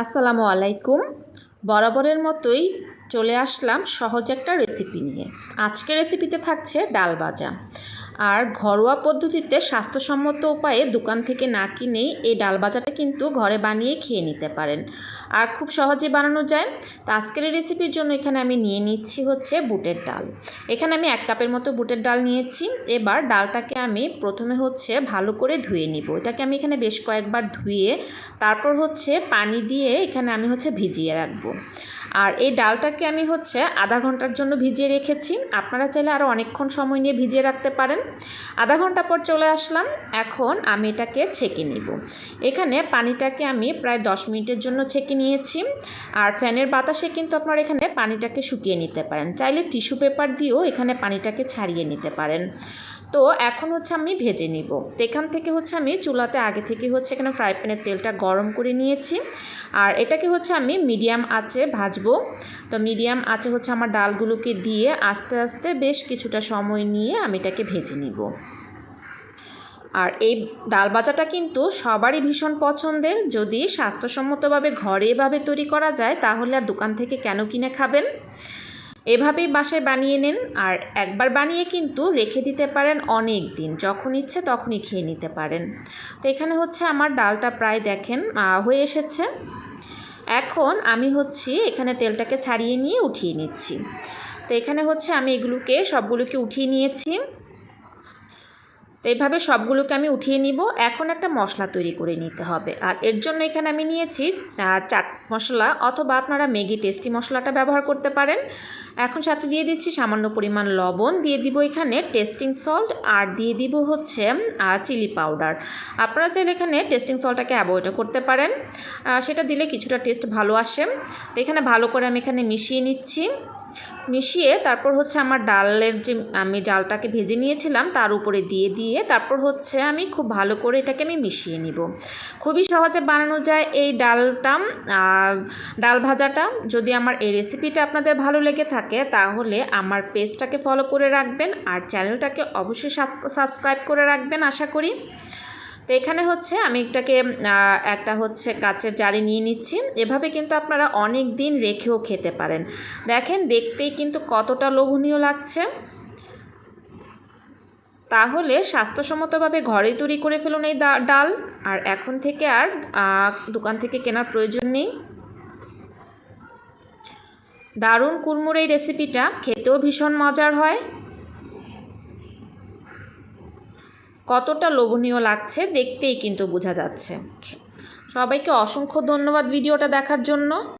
আসসালামু আলাইকুম। বরাবরের মতোই চলে আসলাম সহজ একটা রেসিপি নিয়ে। আজকের রেসিপিতে থাকছে ডাল ভাজা। আর ঘরোয়া পদ্ধতিতে স্বাস্থ্যসম্মত উপায়ে দোকান থেকে না কিনেই এই ডাল ভাজাটা কিন্তু ঘরে বানিয়ে খেয়ে নিতে পারেন। আর খুব সহজে বানানো যায়। তো আজকের এই রেসিপির জন্য এখানে আমি নিয়ে নিচ্ছি হচ্ছে বুটের ডাল। এখানে আমি 1 কাপের মতো বুটের ডাল নিয়েছি। এবার ডালটাকে আমি প্রথমে হচ্ছে ভালো করে ধুয়ে নিব। এটাকে আমি এখানে বেশ কয়েকবার ধুয়ে তারপর হচ্ছে পানি দিয়ে এখানে আমি হচ্ছে ভিজিয়ে রাখবো। আর এই ডালটাকে আমি হচ্ছে আধা ঘন্টার জন্য ভিজিয়ে রেখেছি। আপনারা চাইলে আরও অনেকক্ষণ সময় নিয়ে ভিজিয়ে রাখতে পারেন। আধা ঘন্টা পর চলে আসলাম। এখন আমি এটাকে ছেঁকে নিব। এখানে পানিটাকে আমি প্রায় 10 মিনিটের জন্য ছেঁকে নিয়েছি। আর ফ্যানের বাতাসে কিন্তু আপনারা এখানে পানিটাকে শুকিয়ে নিতে পারেন। চাইলে টিস্যু পেপার দিয়েও এখানে পানিটাকে ছাড়িয়ে নিতে পারেন। তো এখন হচ্ছে আমি ভেজে নিব। তো এখান থেকে হচ্ছে আমি চুলাতে আগে থেকে হচ্ছে এখানে ফ্রাই প্যানের তেলটা গরম করে নিয়েছি। আর এটাকে হচ্ছে আমি মিডিয়াম আঁচে ভাজবো। তো মিডিয়াম আঁচে হচ্ছে আমার ডালগুলোকে দিয়ে আস্তে আস্তে বেশ কিছুটা সময় নিয়ে আমি এটাকে ভেজে নিব। আর এই ডাল ভাজাটা কিন্তু সবারই ভীষণ পছন্দের। যদি স্বাস্থ্যসম্মতভাবে ঘরে এভাবে তৈরি করা যায় তাহলে আর দোকান থেকে কেন কিনে খাবেন। এভাবেই বাসায় বানিয়ে নিন। আর একবার বানিয়ে কিন্তু রেখে দিতে পারেন অনেক দিন, যখন ইচ্ছে তখনই খেয়ে নিতে পারেন। তো এখানে হচ্ছে আমার ডালটা প্রায় দেখেন হয়ে এসেছে। এখন আমি হচ্ছে এখানে তেলটাকে ছাড়িয়ে নিয়ে উঠিয়ে নিচ্ছি। তো এখানে হচ্ছে আমি এগুলোকে সবগুলোকে উঠিয়ে নিয়েছি। তো এইভাবে সবগুলোকে আমি উঠিয়ে নিব। এখন একটা মশলা তৈরি করে নিতে হবে। আর এর জন্য এখানে আমি নিয়েছি চাট মশলা, অথবা আপনারা ম্যাগি টেস্টি মশলাটা ব্যবহার করতে পারেন। এখন সাথে দিয়ে দিচ্ছি সামান্য পরিমাণ লবণ, দিয়ে দিব এখানে টেস্টিং সল্ট, আর দিয়ে দিব হচ্ছে চিলি পাউডার। আপনারা চাইলে এখানে টেস্টিং সল্টটাকে অ্যাভয়েডও করতে পারেন, সেটা দিলে কিছুটা টেস্ট ভালো আসে। তো এখানে ভালো করে আমি এখানে মিশিয়ে নিচ্ছি। মিশিয়ে তারপর হচ্ছে আমার ডালের যে আমি ডালটাকে ভেজে নিয়েছিলাম তার উপরে দিয়ে তারপর হচ্ছে আমি খুব ভালো করে এটাকে আমি মিশিয়ে নিব। খুবই সহজে বানানো যায় এই ডাল ভাজাটা। যদি আমার এই রেসিপিটা আপনাদের ভালো লেগে থাকে তাহলে আমার পেজটাকে ফলো করে রাখবেন, আর চ্যানেলটাকে অবশ্যই সাবস্ক্রাইব করে রাখবেন আশা করি। তো এখানে হচ্ছে আমি একটা হচ্ছে কাচের জারে নিয়ে নিচ্ছি। এভাবে কিন্তু আপনারা অনেক দিন রেখেও খেতে পারেন। দেখেন দেখতেই কিন্তু কতটা লোভনীয় লাগছে। তাহলে স্বাস্থ্যসম্মতভাবে ঘরে তৈরি করে ফেলুন এই ডাল। আর এখন থেকে আর দোকান থেকে কেনার প্রয়োজন নেই। দারুণ কুড়মুড়ে এই রেসিপিটা, খেতেও ভীষণ মজার হয়। কতটা লোভনীয় লাগছে দেখতেই কিন্তু বোঝা যাচ্ছে। সবাইকে অসংখ্য ধন্যবাদ ভিডিওটা দেখার জন্য।